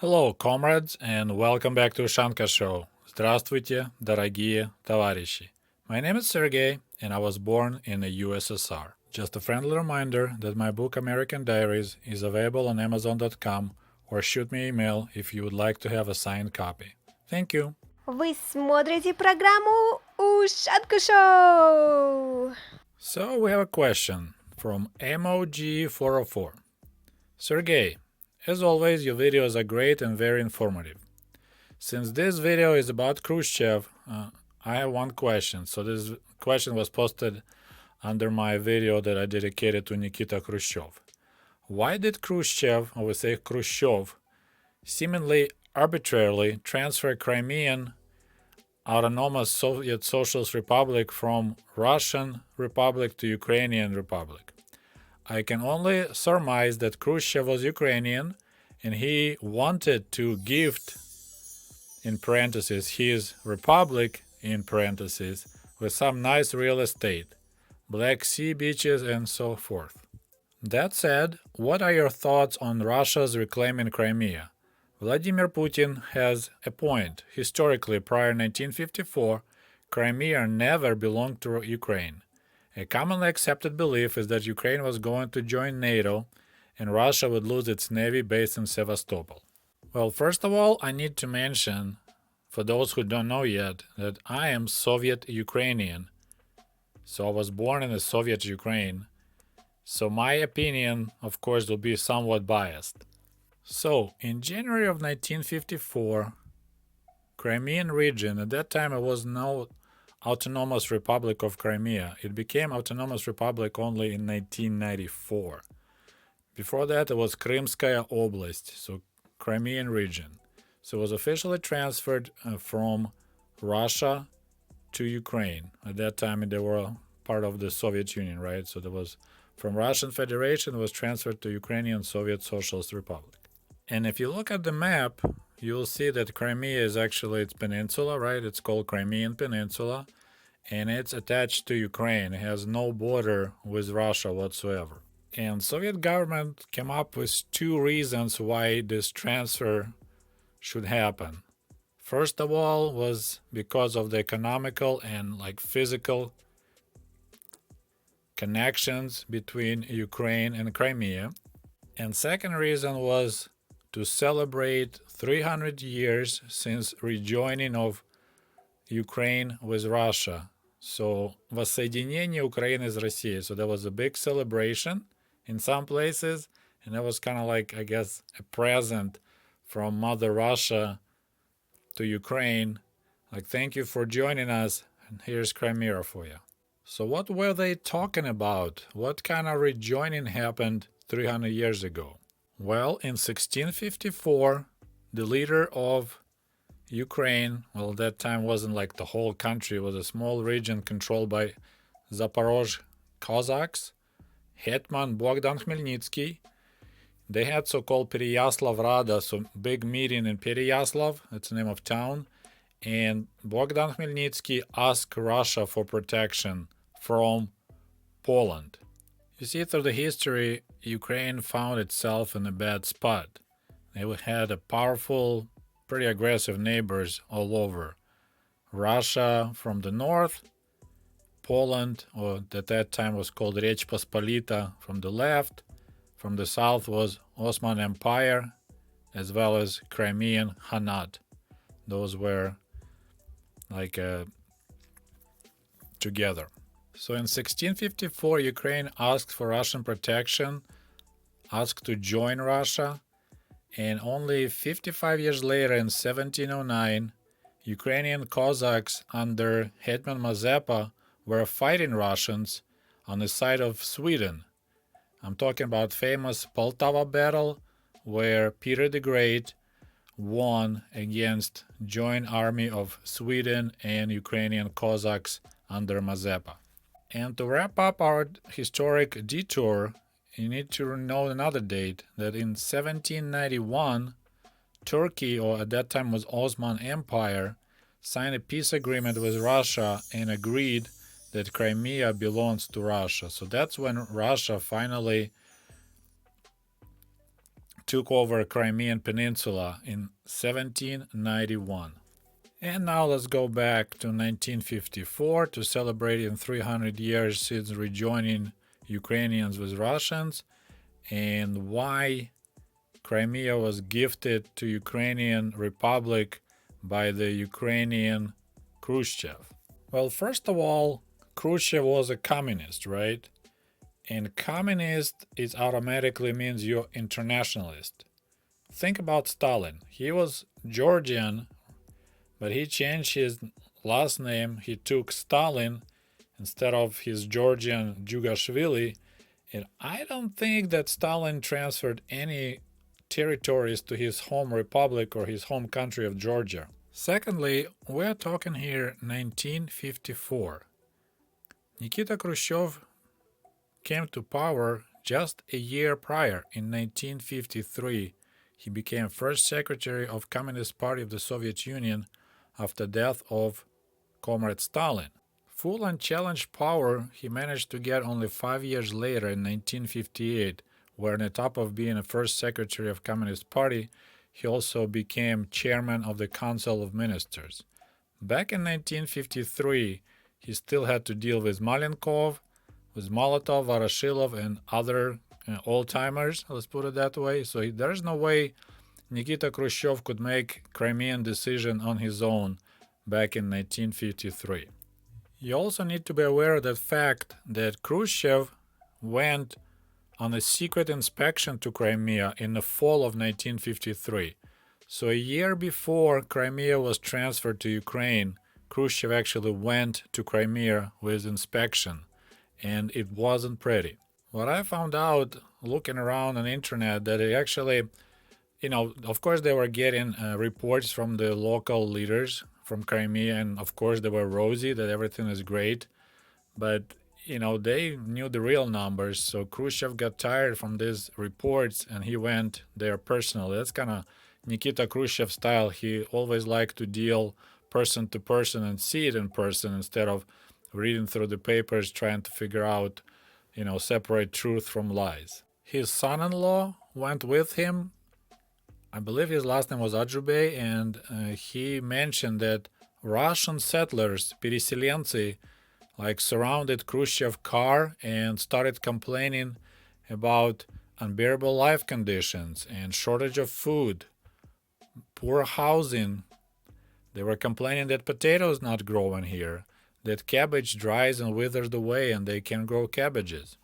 Hello, comrades, and welcome back to Ushanka Show. Здравствуйте, дорогие товарищи. My name is Sergey, and I was born in the USSR. Just a friendly reminder that my book American Diaries is available on Amazon.com, or shoot me an email if you would like to have a signed copy. Thank you. Вы смотрите программу Ushanka Show. So we have a question from MOG404. Sergey, as always, your videos are great and very informative. Since this video is about Khrushchev, I have one question. So this question was posted under my video that I dedicated to Nikita Khrushchev. Why did Khrushchev, or we say Khrushchev, seemingly arbitrarily transfer Crimean autonomous Soviet Socialist Republic from Russian Republic to Ukrainian Republic? I can only surmise that Khrushchev was Ukrainian and he wanted to gift, in parentheses, his republic, in parentheses, with some nice real estate, Black Sea beaches and so forth. That said, what are your thoughts on Russia's reclaiming Crimea? Vladimir Putin has a point. Historically, prior 1954, Crimea never belonged to Ukraine. A commonly accepted belief is that Ukraine was going to join NATO and Russia would lose its navy based in Sevastopol. Well, first of all, I need to mention, for those who don't know yet, that I am Soviet Ukrainian. So I was born in the Soviet Ukraine. So my opinion, of course, will be somewhat biased. So, in January of 1954, Crimean Region, at that time it was no Autonomous Republic of Crimea. It became Autonomous Republic only in 1994. Before that, it was Krymskaya Oblast, so Crimean Region. So it was officially transferred from Russia to Ukraine. At that time, they were part of the Soviet Union, right? So there was from Russian Federation, it was transferred to Ukrainian Soviet Socialist Republic. And if you look at the map, you'll see that Crimea is actually its peninsula, right? It's called Crimean Peninsula, and it's attached to Ukraine. It has no border with Russia whatsoever. And Soviet government came up with two reasons why this transfer should happen. First of all was because of the economical and physical connections between Ukraine and Crimea. And second reason was to celebrate 300 years since rejoining of Ukraine with Russia. So, воссоединение Украины с Россией. So there was a big celebration in some places, and that was kind of I guess, a present from Mother Russia to Ukraine. Thank you for joining us, and here's Crimea for you. So what were they talking about? What kind of rejoining happened 300 years ago? Well, in 1654, the leader of Ukraine, well, at that time wasn't the whole country, it was a small region controlled by Zaporozh Cossacks, Hetman Bogdan Khmelnytsky. They had so-called Pereyaslav Rada, so big meeting in Pereyaslav, that's the name of town, and Bogdan Khmelnytsky asked Russia for protection from Poland. You see, through the history, Ukraine found itself in a bad spot. They had a powerful, pretty aggressive neighbors all over. Russia from the north, Poland, or at that time was called Rечь Посполита, from the left. From the south was Ottoman Empire, as well as Crimean Khanate. Those were together. So in 1654, Ukraine asked for Russian protection, asked to join Russia, and only 55 years later, in 1709, Ukrainian Cossacks under Hetman Mazepa were fighting Russians on the side of Sweden. I'm talking about famous Poltava battle, where Peter the Great won against joint army of Sweden and Ukrainian Cossacks under Mazepa. And to wrap up our historic detour, you need to know another date, that in 1791, Turkey, or at that time was Ottoman Empire, signed a peace agreement with Russia and agreed that Crimea belongs to Russia. So that's when Russia finally took over Crimean Peninsula in 1791. And now let's go back to 1954 to celebrating 300 years since rejoining Ukrainians with Russians and why Crimea was gifted to Ukrainian Republic by the Ukrainian Khrushchev. Well, first of all, Khrushchev was a communist, right? And communist, it automatically means you're internationalist. Think about Stalin. He was Georgian, but he changed his last name. He took Stalin instead of his Georgian Jugashvili. And I don't think that Stalin transferred any territories to his home republic or his home country of Georgia. Secondly, we're talking here 1954. Nikita Khrushchev came to power just a year prior. In 1953, he became first secretary of Communist Party of the Soviet Union after death of Comrade Stalin. Full unchallenged power he managed to get only 5 years later in 1958, where on the top of being a first secretary of Communist Party, he also became chairman of the Council of Ministers. Back in 1953, he still had to deal with Malenkov, with Molotov, Voroshilov, and other old-timers, let's put it that way. So there's no way Nikita Khrushchev could make Crimean decision on his own back in 1953. You also need to be aware of the fact that Khrushchev went on a secret inspection to Crimea in the fall of 1953. So a year before Crimea was transferred to Ukraine, Khrushchev actually went to Crimea with inspection, and it wasn't pretty. What I found out looking around on the internet that it actually, of course they were getting reports from the local leaders from Crimea, and of course they were rosy that everything is great, but they knew the real numbers. So Khrushchev got tired from these reports and he went there personally. That's kind of Nikita Khrushchev style. He always liked to deal person to person and see it in person instead of reading through the papers trying to figure out, separate truth from lies. His son-in-law went with him. I believe his last name was Adjubey, and he mentioned that Russian settlers, переселенцы, surrounded Khrushchev car and started complaining about unbearable life conditions and shortage of food, poor housing. They were complaining that potatoes not growing here, that cabbage dries and withers away and they can't grow cabbages.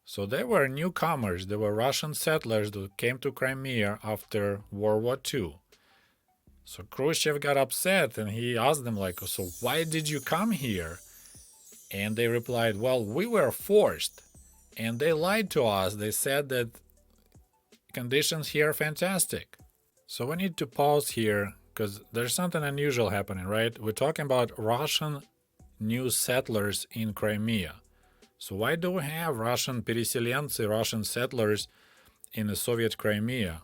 So they were newcomers. They were Russian settlers who came to Crimea after World War II. So Khrushchev got upset and he asked them so why did you come here? And they replied, well, we were forced. And they lied to us. They said that conditions here are fantastic. So we need to pause here because there's something unusual happening, right? We're talking about Russian new settlers in Crimea. So why do we have Russian переселенцы, Russian settlers in the Soviet Crimea?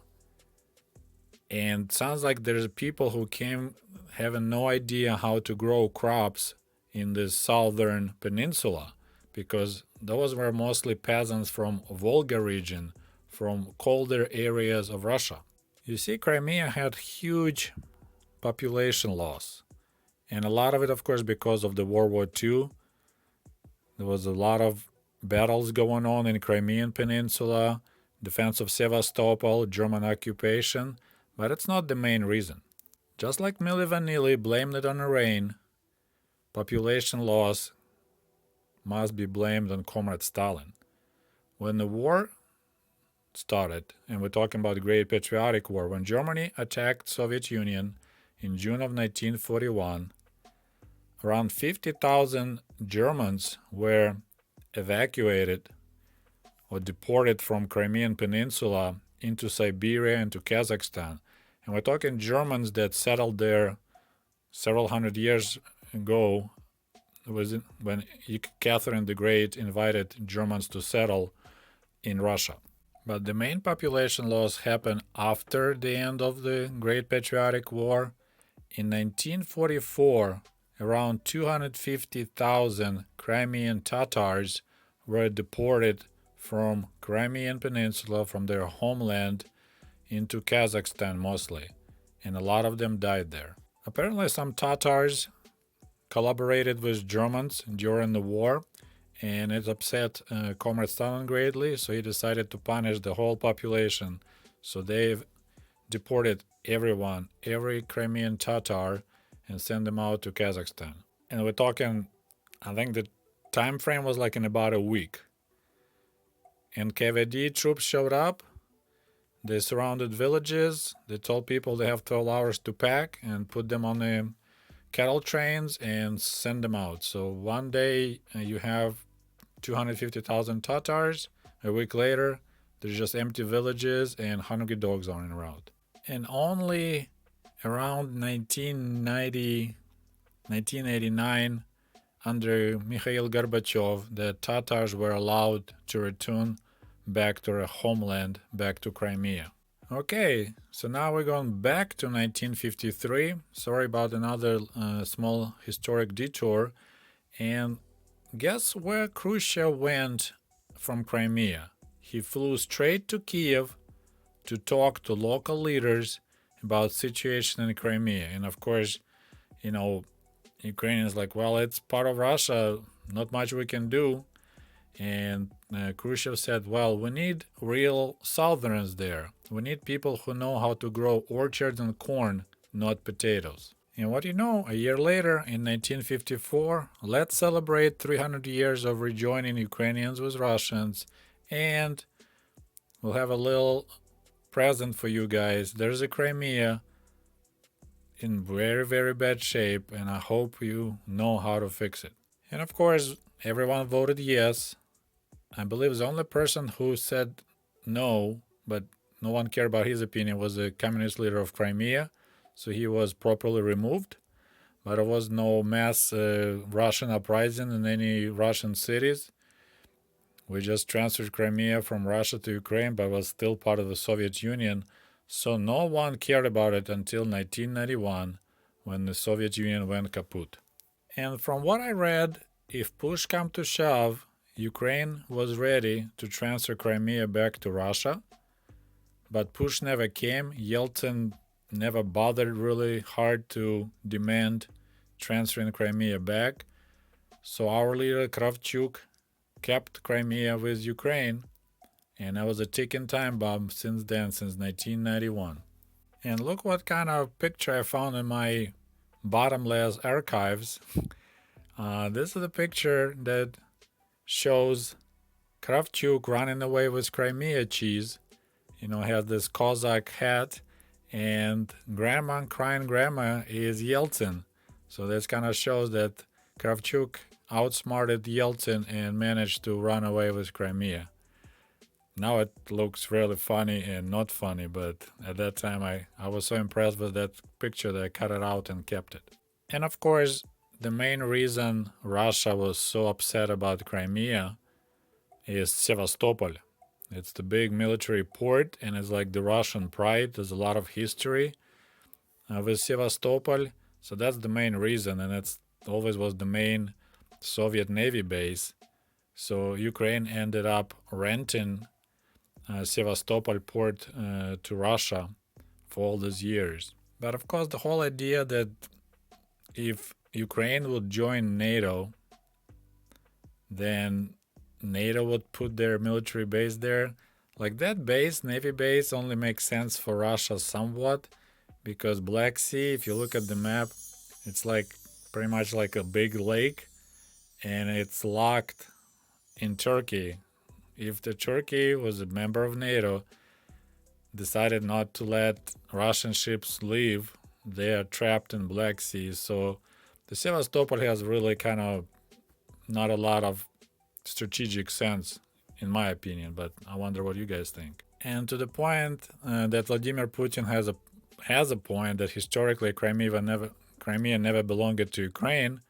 And it sounds like there's people who came having no idea how to grow crops in the southern peninsula, because those were mostly peasants from Volga region, from colder areas of Russia. You see, Crimea had huge population loss, and a lot of it, of course, because of the World War II. There was a lot of battles going on in Crimean Peninsula, defense of Sevastopol, German occupation, but it's not the main reason. Just like Milli Vanilli blamed it on the rain, population loss must be blamed on Comrade Stalin. When the war started, and we're talking about the Great Patriotic War, when Germany attacked Soviet Union in June of 1941, around 50,000 Germans were evacuated or deported from Crimean Peninsula into Siberia and to Kazakhstan. And we're talking Germans that settled there several hundred years ago. It was when Catherine the Great invited Germans to settle in Russia. But the main population loss happened after the end of the Great Patriotic War. In 1944, around 250,000 Crimean Tatars were deported from Crimean Peninsula, from their homeland, into Kazakhstan mostly, and a lot of them died there. Apparently, some Tatars collaborated with Germans during the war, and it upset Comrade Stalin greatly, so he decided to punish the whole population. So they've deported everyone, every Crimean Tatar, and sent them out to Kazakhstan. And we're talking, I think the time frame was like in about a week. And KVD troops showed up. They surrounded villages. They told people they have 12 hours to pack and put them on the cattle trains and send them out. So one day you have 250,000 Tatars. A week later, there's just empty villages and hungry dogs running around. And only around 1990, 1989, under Mikhail Gorbachev, the Tatars were allowed to return back to their homeland, back to Crimea. Okay, so now we're going back to 1953. Sorry about another small historic detour. And guess where Khrushchev went from Crimea? He flew straight to Kiev to talk to local leaders about situation in Crimea. And of course, you know, Ukrainians like, well, it's part of Russia, not much we can do. And Khrushchev said, well, we need real Southerners there. We need people who know how to grow orchards and corn, not potatoes. And what you know, a year later, in 1954, let's celebrate 300 years of rejoining Ukrainians with Russians. And we'll have a little present for you guys. There's a Crimea in very, very bad shape, and I hope you know how to fix it. And of course, everyone voted yes. I believe the only person who said no, but no one cared about his opinion, was the communist leader of Crimea. So he was properly removed. But there was no mass Russian uprising in any Russian cities. We just transferred Crimea from Russia to Ukraine, but was still part of the Soviet Union. So no one cared about it until 1991, when the Soviet Union went kaput. And from what I read, if push come to shove, Ukraine was ready to transfer Crimea back to Russia, but push never came. Yeltsin never bothered really hard to demand transferring Crimea back. So our leader Kravchuk kept Crimea with Ukraine, and that was a ticking time bomb since then, since 1991. And look what kind of picture I found in my bottomless archives. This is a picture that shows Kravchuk running away with Crimea cheese. You know, he has this Cossack hat, and grandma crying grandma is Yeltsin. So this kind of shows that Kravchuk outsmarted Yeltsin and managed to run away with Crimea. Now it looks really funny and not funny, but at that time I was so impressed with that picture that I cut it out and kept it. And of course, the main reason Russia was so upset about Crimea is Sevastopol. It's the big military port, and it's like the Russian pride. There's a lot of history with Sevastopol, so that's the main reason, and it's always was the main Soviet Navy base. So Ukraine ended up renting Sevastopol port to Russia for all these years. But of course, the whole idea that if Ukraine would join NATO, then NATO would put their military base there. Like that base, Navy base, only makes sense for Russia somewhat, because Black Sea, if you look at the map, it's like pretty much like a big lake, and it's locked in Turkey. If the Turkey was a member of NATO, decided not to let Russian ships leave, they are trapped in Black Sea. So the Sevastopol has really kind of not a lot of strategic sense, in my opinion, but I wonder what you guys think. And to the point that Vladimir Putin has a point that historically Crimea never belonged to Ukraine.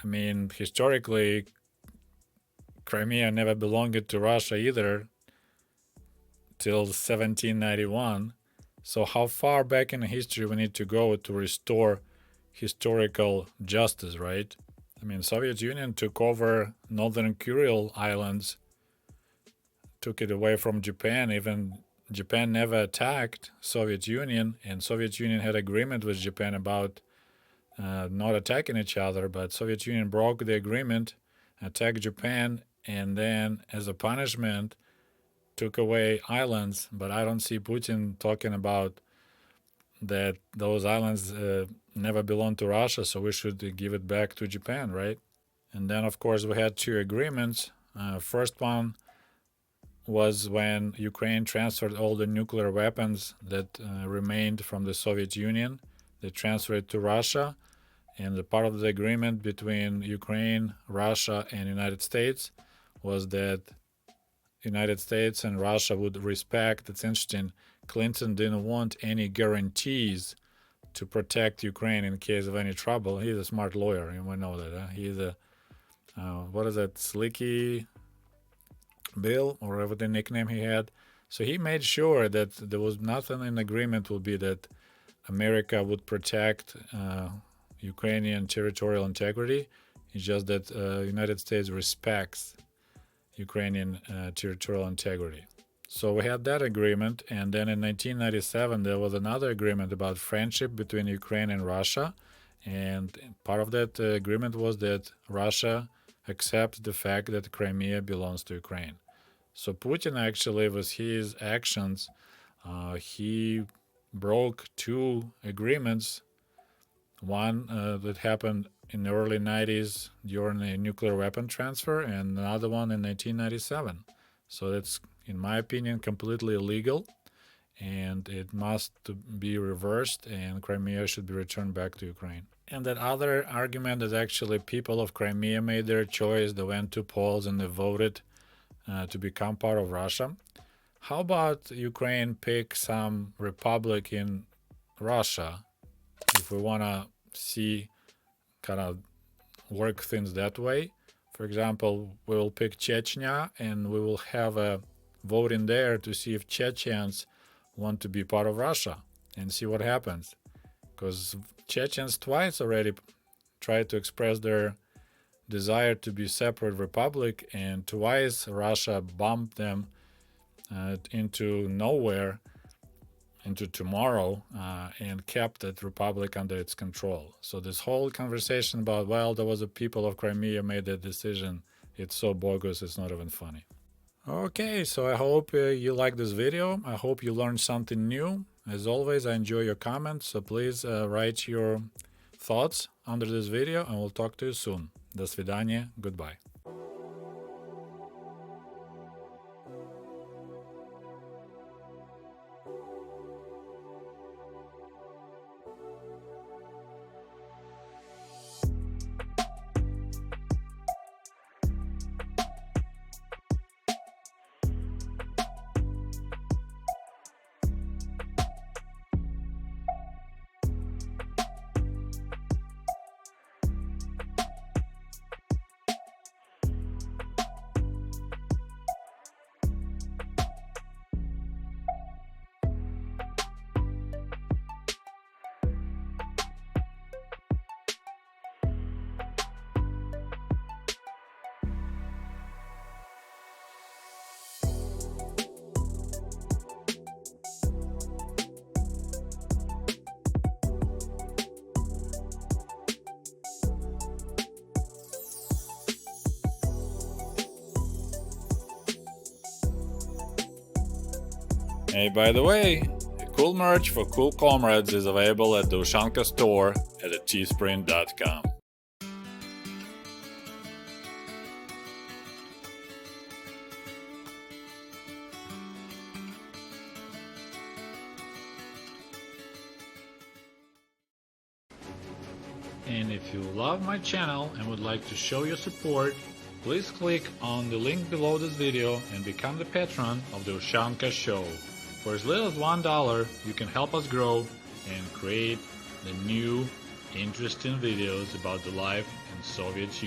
I mean, historically, Crimea never belonged to Russia either till 1791. So how far back in history we need to go to restore historical justice, right? I mean, Soviet Union took over Northern Kuril Islands, took it away from Japan, even Japan never attacked Soviet Union, and Soviet Union had agreement with Japan about not attacking each other, but Soviet Union broke the agreement, attacked Japan, and then as a punishment took away islands. But I don't see Putin talking about that those islands never belonged to Russia, so we should give it back to Japan, right? And then, of course, we had two agreements. First one was when Ukraine transferred all the nuclear weapons that remained from the Soviet Union. They transferred it to Russia, and the part of the agreement between Ukraine, Russia, and United States was that United States and Russia would respect. It's interesting. Clinton didn't want any guarantees to protect Ukraine in case of any trouble. He's a smart lawyer, and we know that. He's a what is that, Slicky Bill, or whatever the nickname he had. So he made sure that there was nothing in agreement will be that America would protect Ukrainian territorial integrity. It's just that United States respects Ukrainian territorial integrity. So we had that agreement, and then in 1997 there was another agreement about friendship between Ukraine and Russia, and part of that agreement was that Russia accepts the fact that Crimea belongs to Ukraine. So Putin actually, with his actions, he broke two agreements. One that happened in the early 90s during a nuclear weapon transfer, and another one in 1997. So that's, in my opinion, completely illegal, and it must be reversed, and Crimea should be returned back to Ukraine. And that other argument is actually people of Crimea made their choice. They went to polls and they voted to become part of Russia. How about Ukraine pick some republic in Russia if we want to see kind of work things that way? For example, we will pick Chechnya and we will have a vote in there to see if Chechens want to be part of Russia and see what happens. Because Chechens twice already tried to express their desire to be separate republic, and twice Russia bombed them into nowhere, into tomorrow, and kept that republic under its control. So this whole conversation about, well, there was a people of Crimea made that decision, it's so bogus, it's not even funny. Okay, so I hope you like this video. I hope you learned something new. As always, I enjoy your comments, so please write your thoughts under this video, and we'll talk to you soon. До свидания, goodbye. Hey, by the way, cool merch for cool comrades is available at the Ushanka store at teespring.com. And if you love my channel and would like to show your support, please click on the link below this video and become the patron of the Ushanka Show. For as little as $1, you can help us grow and create the new, interesting videos about the life in Soviet Union.